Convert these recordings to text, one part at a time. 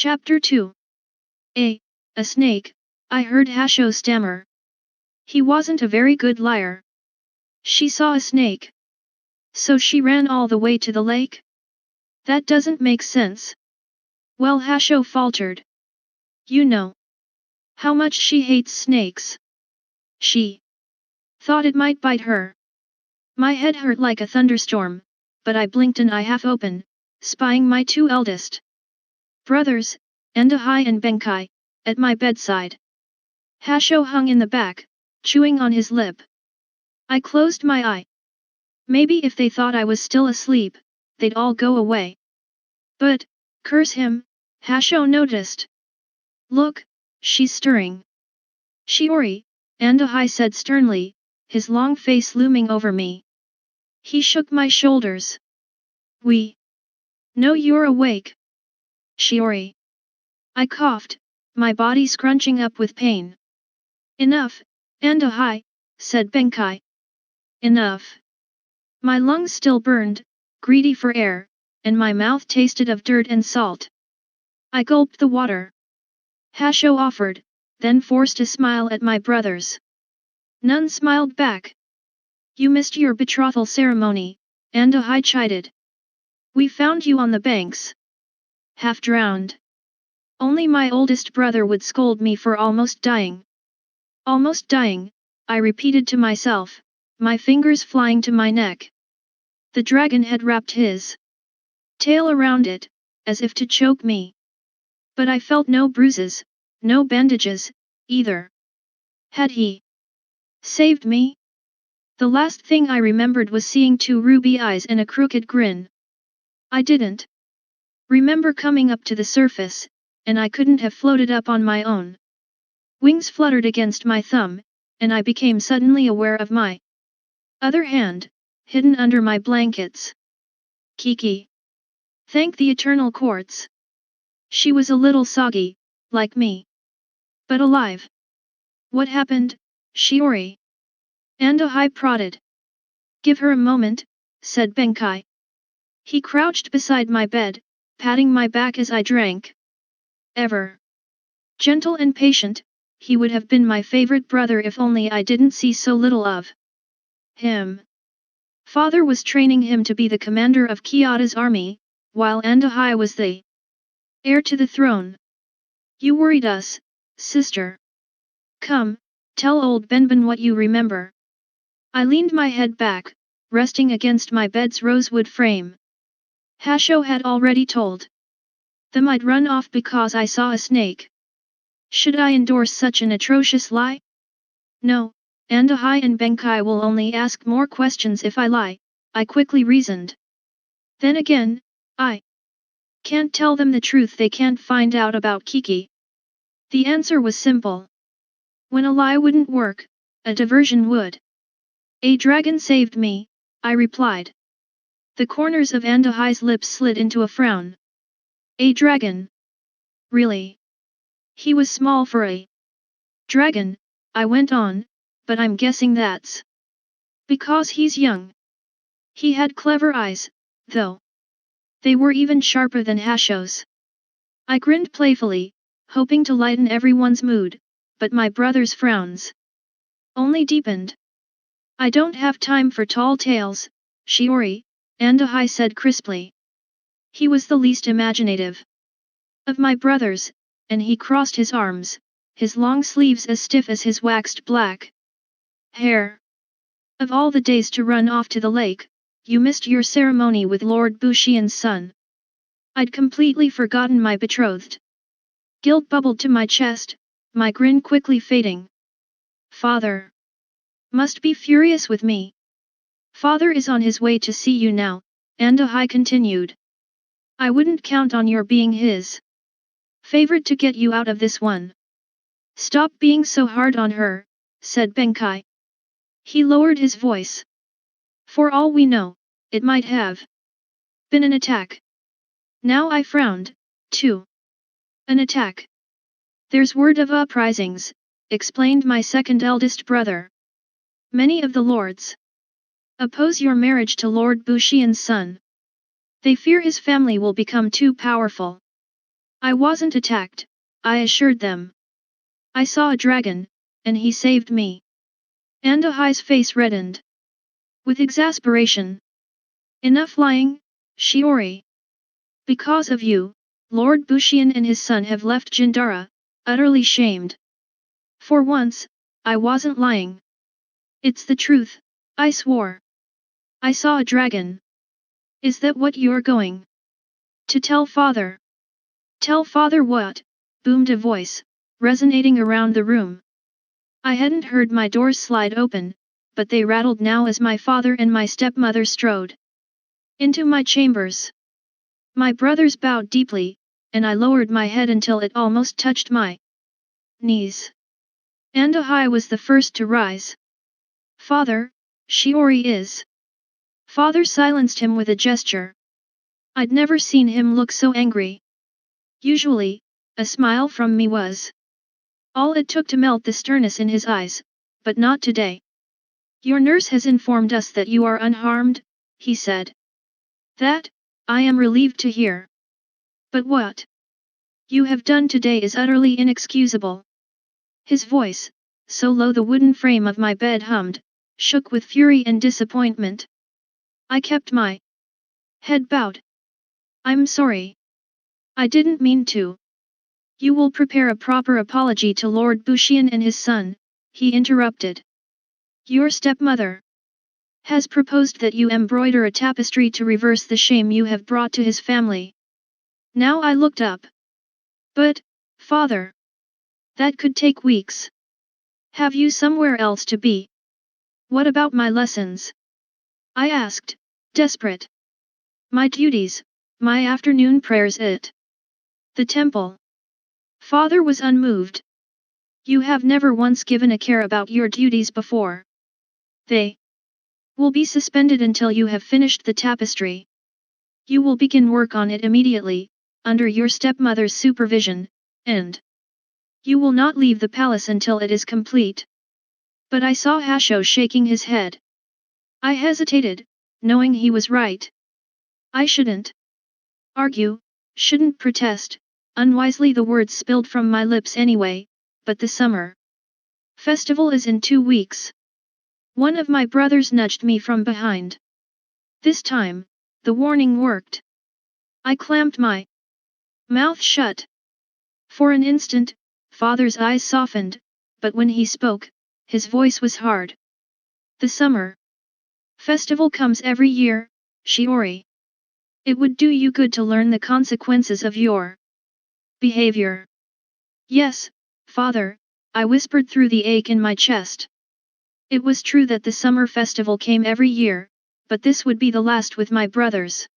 Chapter 2. A snake, I heard Hasho stammer. He wasn't a very good liar. She saw a snake. So she ran all the way to the lake? That doesn't make sense. Well, Hasho faltered. You know how much she hates snakes. She thought it might bite her. My head hurt like a thunderstorm, but I blinked an eye half open, spying my two eldest brothers, Endahai and Benkai, at my bedside. Hasho hung in the back, chewing on his lip. I closed my eye. Maybe if they thought I was still asleep, they'd all go away. But, curse him, Hasho noticed. Look, she's stirring. Shiori, Endahai said sternly, his long face looming over me. He shook my shoulders. We know you're awake. Shiori. I coughed, my body scrunching up with pain. Enough, Endahai, said Benkai. Enough. My lungs still burned, greedy for air, and my mouth tasted of dirt and salt. I gulped the water. Hasho offered, then forced a smile at my brothers. None smiled back. You missed your betrothal ceremony, Endahai chided. We found you on the banks. Half drowned. Only my oldest brother would scold me for almost dying. Almost dying, I repeated to myself, my fingers flying to my neck. The dragon had wrapped his tail around it, as if to choke me. But I felt no bruises, no bandages, either. Had he saved me? The last thing I remembered was seeing two ruby eyes and a crooked grin. I didn't remember coming up to the surface, and I couldn't have floated up on my own. Wings fluttered against my thumb, and I became suddenly aware of my other hand, hidden under my blankets. Kiki. Thank the eternal quartz. She was a little soggy, like me. But alive. What happened, Shiori? Endahai prodded. Give her a moment, said Benkai. He crouched beside my bed, patting my back as I drank. Ever gentle and patient, he would have been my favorite brother if only I didn't see so little of him. Father was training him to be the commander of Kyoto's army, while Endahai was the heir to the throne. You worried us, sister. Come, tell old Benben what you remember. I leaned my head back, resting against my bed's rosewood frame. Hasho had already told them I'd run off because I saw a snake. Should I endorse such an atrocious lie? No, Endahai and Benkai will only ask more questions if I lie, I quickly reasoned. Then again, I can't tell them the truth they can't find out about Kiki. The answer was simple. When a lie wouldn't work, a diversion would. A dragon saved me, I replied. The corners of Endahai's lips slid into a frown. A dragon? Really? He was small for a dragon, I went on, but I'm guessing that's because he's young. He had clever eyes, though. They were even sharper than Hasho's. I grinned playfully, hoping to lighten everyone's mood, but my brother's frowns only deepened. I don't have time for tall tales, Shiori, Endahai said crisply. He was the least imaginative of my brothers, and he crossed his arms, his long sleeves as stiff as his waxed black hair. Of all the days to run off to the lake, you missed your ceremony with Lord Bushian's son. I'd completely forgotten my betrothed. Guilt bubbled to my chest, my grin quickly fading. Father must be furious with me. Father is on his way to see you now, Endahai continued. I wouldn't count on your being his favorite to get you out of this one. Stop being so hard on her, said Benkai. He lowered his voice. For all we know, it might have been an attack. Now I frowned, too. An attack. There's word of uprisings, explained my second eldest brother. Many of the lords oppose your marriage to Lord Bushian's son. They fear his family will become too powerful. I wasn't attacked, I assured them. I saw a dragon, and he saved me. Andahai's face reddened. With exasperation. Enough lying, Shiori. Because of you, Lord Bushian and his son have left Jindara, utterly shamed. For once, I wasn't lying. It's the truth, I swore. I saw a dragon. Is that what you're going to tell father? Tell father what? Boomed a voice, resonating around the room. I hadn't heard my doors slide open, but they rattled now as my father and my stepmother strode into my chambers. My brothers bowed deeply, and I lowered my head until it almost touched my knees. Andahai was the first to rise. Father, Shiori is. Father silenced him with a gesture. I'd never seen him look so angry. Usually, a smile from me was all it took to melt the sternness in his eyes, but not today. Your nurse has informed us that you are unharmed, he said. That, I am relieved to hear. But what you have done today is utterly inexcusable. His voice, so low the wooden frame of my bed hummed, shook with fury and disappointment. I kept my head bowed. I'm sorry. I didn't mean to. You will prepare a proper apology to Lord Bushian and his son, he interrupted. Your stepmother has proposed that you embroider a tapestry to reverse the shame you have brought to his family. Now I looked up. But, father, that could take weeks. Have you somewhere else to be? What about my lessons? I asked, desperate. My duties, my afternoon prayers at the temple. Father was unmoved. You have never once given a care about your duties before. They will be suspended until you have finished the tapestry. You will begin work on it immediately, under your stepmother's supervision, and you will not leave the palace until it is complete. But I saw Hasho shaking his head. I hesitated, knowing he was right. I shouldn't argue, shouldn't protest, unwisely the words spilled from my lips anyway, but the summer festival is in 2 weeks. One of my brothers nudged me from behind. This time, the warning worked. I clamped my mouth shut. For an instant, father's eyes softened, but when he spoke, his voice was hard. The summer festival comes every year, Shiori. It would do you good to learn the consequences of your behavior. Yes, father, I whispered through the ache in my chest. It was true that the summer festival came every year, but this would be the last with my brothers.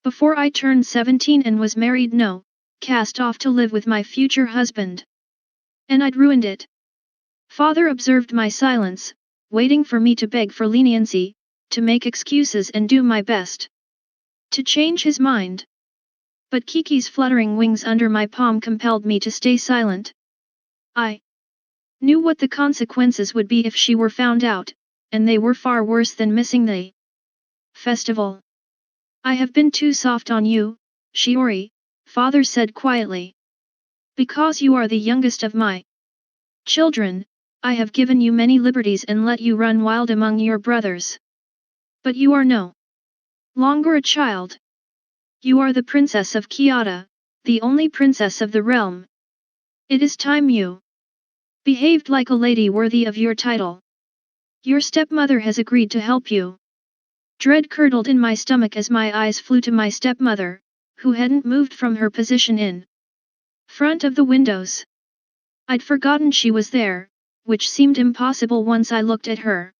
Before I turned 17 and was married, no, cast off to live with my future husband. And I'd ruined it. Father observed my silence, waiting for me to beg for leniency, to make excuses and do my best to change his mind. But Kiki's fluttering wings under my palm compelled me to stay silent. I knew what the consequences would be if she were found out, and they were far worse than missing the festival. I have been too soft on you, Shiori, father said quietly. Because you are the youngest of my children, I have given you many liberties and let you run wild among your brothers. But you are no longer a child. You are the princess of Kyoto, the only princess of the realm. It is time you behaved like a lady worthy of your title. Your stepmother has agreed to help you. Dread curdled in my stomach as my eyes flew to my stepmother, who hadn't moved from her position in front of the windows. I'd forgotten she was there, which seemed impossible once I looked at her.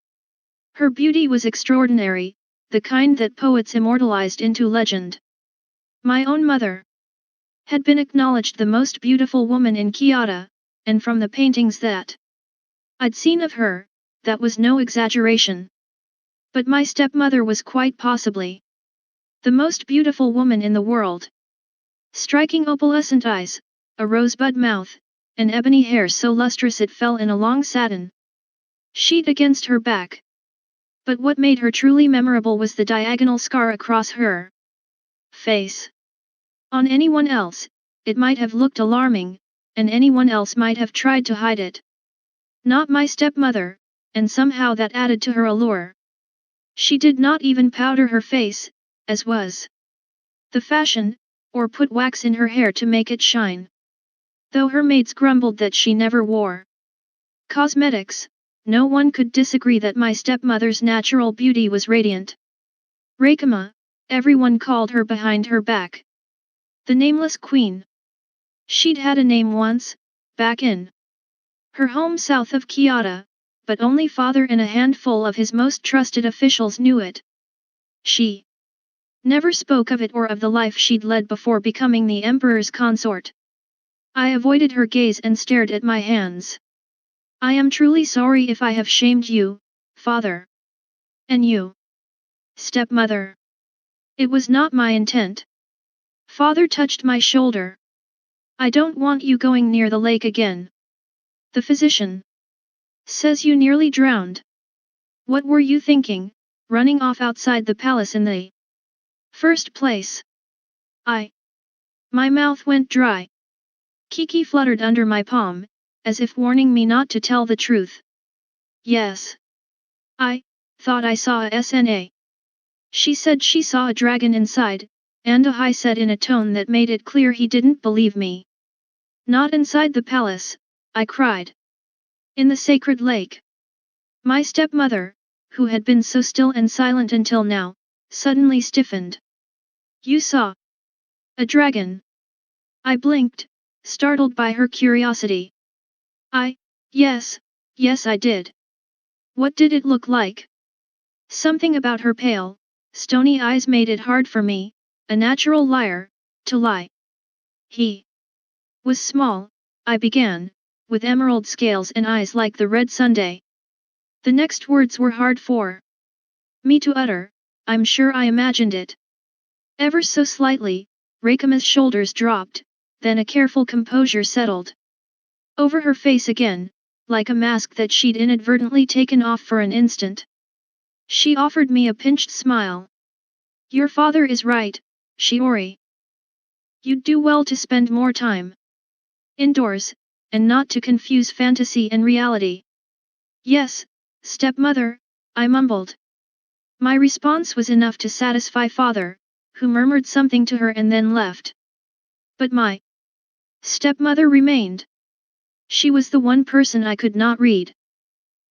Her beauty was extraordinary, the kind that poets immortalized into legend. My own mother had been acknowledged the most beautiful woman in Kyoto, and from the paintings that I'd seen of her, that was no exaggeration. But my stepmother was quite possibly the most beautiful woman in the world. Striking opalescent eyes, a rosebud mouth, and ebony hair so lustrous it fell in a long satin sheet against her back. But what made her truly memorable was the diagonal scar across her face. On anyone else, it might have looked alarming, and anyone else might have tried to hide it. Not my stepmother, and somehow that added to her allure. She did not even powder her face, as was the fashion, or put wax in her hair to make it shine. Though her maids grumbled that she never wore cosmetics, no one could disagree that my stepmother's natural beauty was radiant. Rekama, everyone called her behind her back. The Nameless Queen. She'd had a name once, back in her home south of Kyoto, but only father and a handful of his most trusted officials knew it. She never spoke of it or of the life she'd led before becoming the emperor's consort. I avoided her gaze and stared at my hands. I am truly sorry if I have shamed you, father. And you, stepmother. It was not my intent. Father touched my shoulder. I don't want you going near the lake again. The physician says you nearly drowned. What were you thinking, running off outside the palace in the first place? My mouth went dry. Kiki fluttered under my palm, as if warning me not to tell the truth. Yes. I thought I saw a SNA. She said she saw a dragon inside, Andahai said in a tone that made it clear he didn't believe me. Not inside the palace, I cried. In the sacred lake. My stepmother, who had been so still and silent until now, suddenly stiffened. You saw a dragon. I blinked, startled by her curiosity. Yes I did. What did it look like? Something about her pale, stony eyes made it hard for me, a natural liar, to lie. He was small, I began, with emerald scales and eyes like the red sundae. The next words were hard for me to utter, I'm sure I imagined it. Ever so slightly, Rekama's shoulders dropped, then a careful composure settled over her face again, like a mask that she'd inadvertently taken off for an instant. She offered me a pinched smile. Your father is right, Shiori. You'd do well to spend more time indoors, and not to confuse fantasy and reality. Yes, stepmother, I mumbled. My response was enough to satisfy father, who murmured something to her and then left. But my stepmother remained. She was the one person I could not read.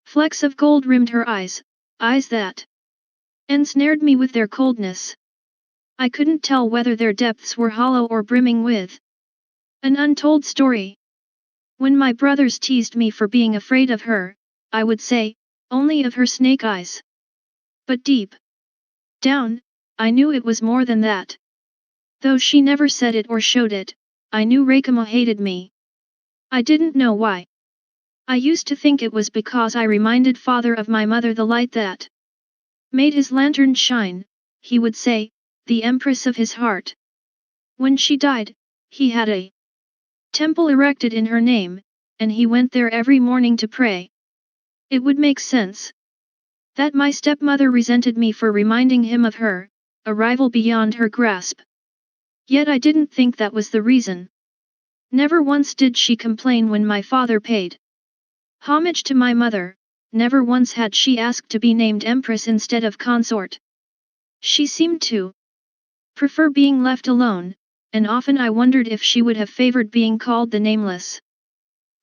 Flecks of gold rimmed her eyes that ensnared me with their coldness. I couldn't tell whether their depths were hollow or brimming with an untold story. When my brothers teased me for being afraid of her, I would say, only of her snake eyes. But deep down, I knew it was more than that. Though she never said it or showed it, I knew Rekama hated me. I didn't know why. I used to think it was because I reminded father of my mother, the light that made his lantern shine, he would say, the empress of his heart. When she died, he had a temple erected in her name, and he went there every morning to pray. It would make sense that my stepmother resented me for reminding him of her, a rival beyond her grasp. Yet I didn't think that was the reason. Never once did she complain when my father paid homage to my mother, never once had she asked to be named empress instead of consort. She seemed to prefer being left alone, and often I wondered if she would have favored being called the Nameless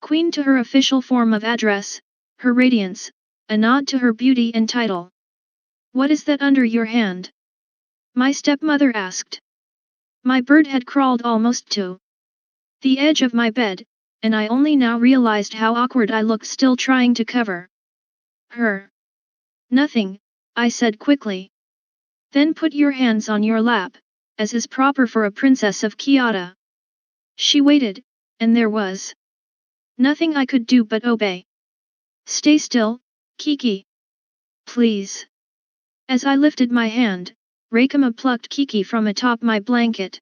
Queen to her official form of address, her radiance, a nod to her beauty and title. What is that under your hand? My stepmother asked. My bird had crawled almost to the edge of my bed, and I only now realized how awkward I looked still trying to cover her. Nothing, I said quickly. Then put your hands on your lap, as is proper for a princess of Kyoto. She waited, and there was nothing I could do but obey. Stay still, Kiki. Please. As I lifted my hand, Rekama plucked Kiki from atop my blanket.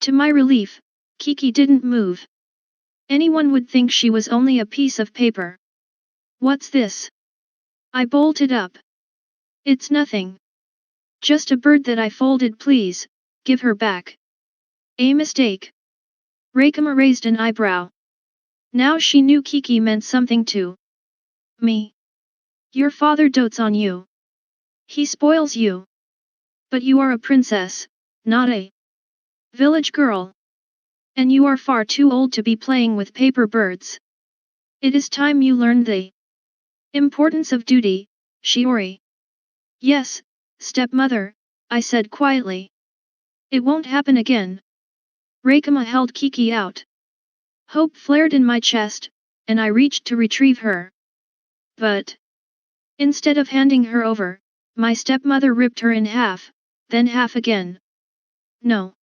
To my relief, Kiki didn't move. Anyone would think she was only a piece of paper. What's this? I bolted up. It's nothing. Just a bird that I folded, please, give her back. A mistake. Reikama raised an eyebrow. Now she knew Kiki meant something to me. Your father dotes on you. He spoils you. But you are a princess, not a village girl. And you are far too old to be playing with paper birds. It is time you learned the importance of duty, Shiori. Yes, stepmother, I said quietly. It won't happen again. Reikama held Kiki out. Hope flared in my chest, and I reached to retrieve her. But instead of handing her over, my stepmother ripped her in half, then half again. No.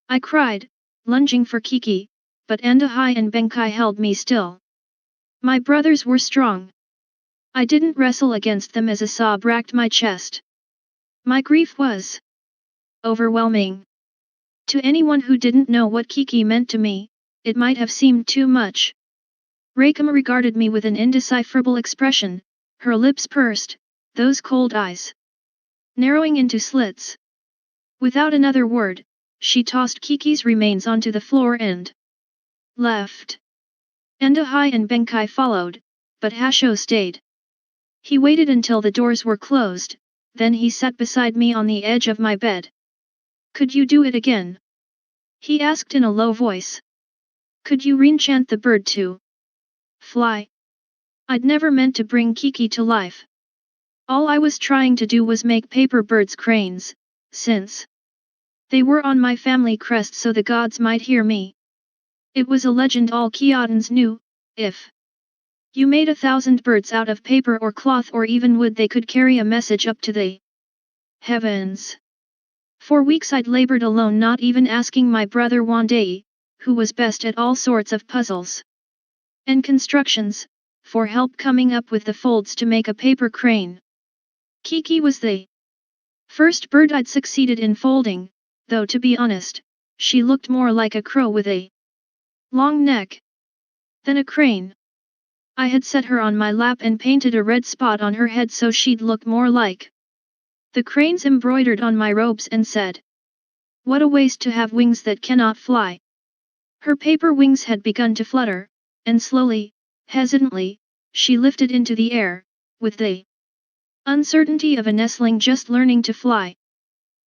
I cried, lunging for Kiki, but Andahai and Benkai held me still. My brothers were strong. I didn't wrestle against them as a sob racked my chest. My grief was overwhelming. To anyone who didn't know what Kiki meant to me, it might have seemed too much. Reikama regarded me with an indecipherable expression, her lips pursed, those cold eyes narrowing into slits. Without another word, she tossed Kiki's remains onto the floor and left. Andahai and Benkai followed, but Hasho stayed. He waited until the doors were closed, then he sat beside me on the edge of my bed. Could you do it again? He asked in a low voice. Could you reenchant the bird to fly? I'd never meant to bring Kiki to life. All I was trying to do was make paper birds cranes, since they were on my family crest so the gods might hear me. It was a legend all Kiotans knew, if you made 1,000 birds out of paper or cloth or even wood they could carry a message up to the heavens. For weeks I'd labored alone, not even asking my brother Wandai, who was best at all sorts of puzzles and constructions, for help coming up with the folds to make a paper crane. Kiki was the first bird I'd succeeded in folding, though to be honest, she looked more like a crow with a long neck than a crane. I had set her on my lap and painted a red spot on her head so she'd look more like the cranes embroidered on my robes and said, "What a waste to have wings that cannot fly." Her paper wings had begun to flutter, and slowly, hesitantly, she lifted into the air, with the uncertainty of a nestling just learning to fly.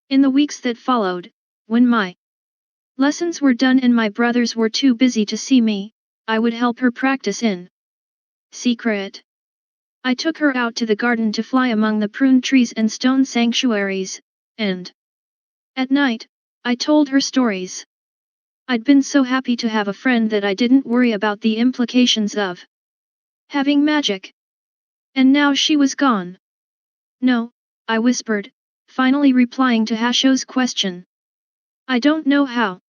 In the weeks that followed, when my lessons were done and my brothers were too busy to see me, I would help her practice in secret. I took her out to the garden to fly among the prune trees and stone sanctuaries, and at night, I told her stories. I'd been so happy to have a friend that I didn't worry about the implications of having magic. And now she was gone. No, I whispered, finally replying to Hasho's question. I don't know how.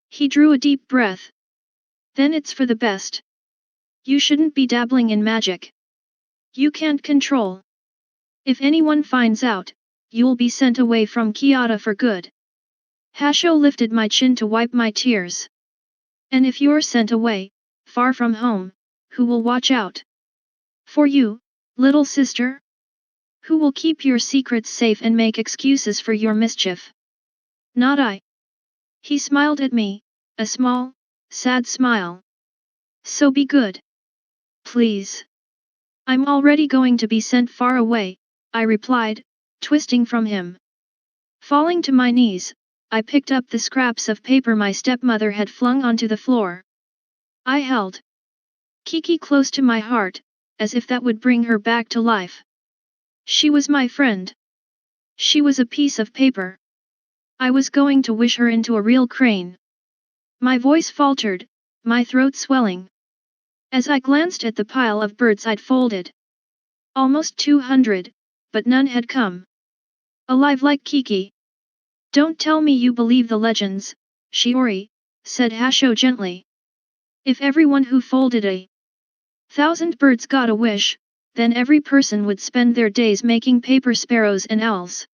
He drew a deep breath. Then it's for the best. You shouldn't be dabbling in magic. You can't control. If anyone finds out, you'll be sent away from Kyoto for good. Hasho lifted my chin to wipe my tears. And if you're sent away, far from home, who will watch out for you, little sister? Who will keep your secrets safe and make excuses for your mischief? Not I. He smiled at me, a small, sad smile. So be good. Please. I'm already going to be sent far away, I replied, twisting from him. Falling to my knees, I picked up the scraps of paper my stepmother had flung onto the floor. I held Kiki close to my heart, as if that would bring her back to life. She was my friend. She was a piece of paper. I was going to wish her into a real crane. My voice faltered, my throat swelling. As I glanced at the pile of birds I'd folded. Almost 200, but none had come alive like Kiki. Don't tell me you believe the legends, Shiori, said Hasho gently. If everyone who folded 1,000 birds got a wish, then every person would spend their days making paper sparrows and owls.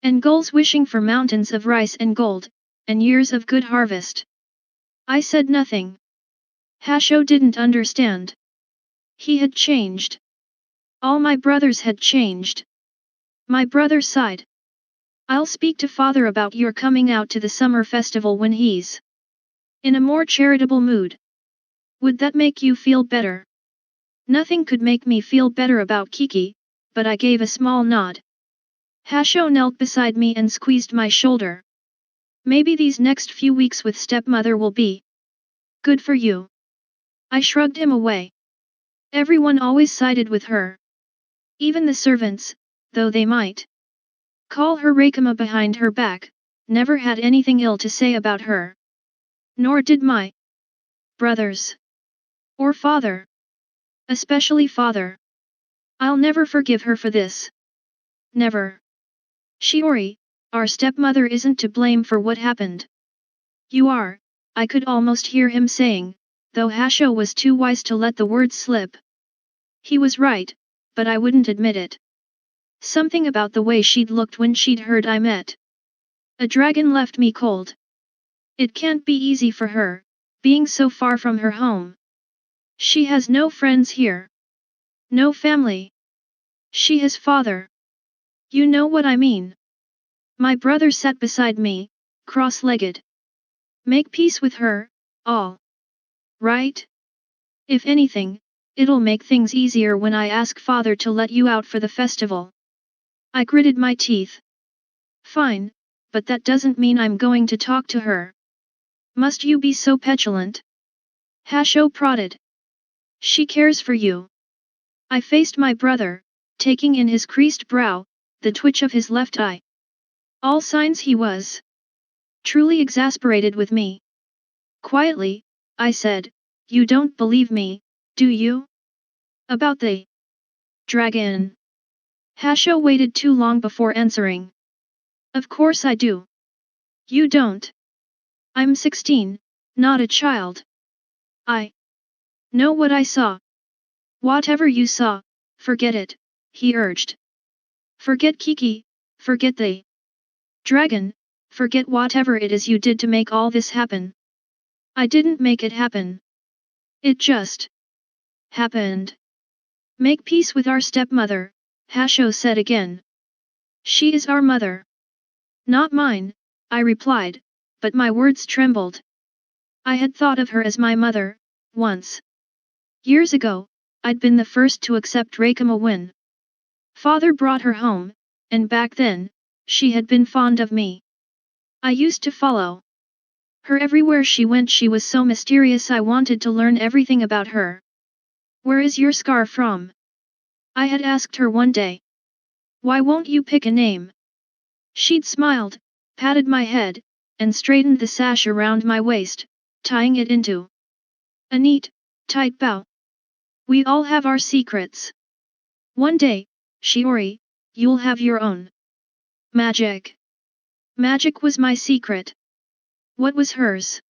And gulls wishing for mountains of rice and gold, and years of good harvest. I said nothing. Hasho didn't understand. He had changed. All my brothers had changed. My brother sighed. I'll speak to father about your coming out to the summer festival when he's in a more charitable mood. Would that make you feel better? Nothing could make me feel better about Kiki, but I gave a small nod. Hasho knelt beside me and squeezed my shoulder. Maybe these next few weeks with stepmother will be good for you. I shrugged him away. Everyone always sided with her. Even the servants, though they might call her Rakama behind her back, never had anything ill to say about her. Nor did my brothers. Or father. Especially father. I'll never forgive her for this. Never. Shiori, our stepmother isn't to blame for what happened. You are, I could almost hear him saying, though Hasho was too wise to let the words slip. He was right, but I wouldn't admit it. Something about the way she'd looked when she'd heard I met a dragon left me cold. It can't be easy for her, being so far from her home. She has no friends here. No family. She has father. You know what I mean. My brother sat beside me, cross-legged. Make peace with her, all. Right? If anything, it'll make things easier when I ask father to let you out for the festival. I gritted my teeth. Fine, but that doesn't mean I'm going to talk to her. Must you be so petulant? Hasho prodded. She cares for you. I faced my brother, taking in his creased brow, the twitch of his left eye. All signs he was truly exasperated with me. Quietly, I said, you don't believe me, do you? About the dragon. Hasho waited too long before answering. Of course I do. You don't. I'm 16, not a child. I know what I saw. Whatever you saw, forget it, he urged. Forget Kiki, forget the dragon, forget whatever it is you did to make all this happen. I didn't make it happen. It just happened. Make peace with our stepmother, Hasho said again. She is our mother. Not mine, I replied, but my words trembled. I had thought of her as my mother, once. Years ago, I'd been the first to accept Rakama when father brought her home, and back then, she had been fond of me. I used to follow her everywhere she went. She was so mysterious. I wanted to learn everything about her. Where is your scar from? I had asked her one day. Why won't you pick a name? She'd smiled, patted my head, and straightened the sash around my waist, tying it into a neat, tight bow. We all have our secrets. One day, Shiori, you'll have your own magic. Magic was my secret. What was hers?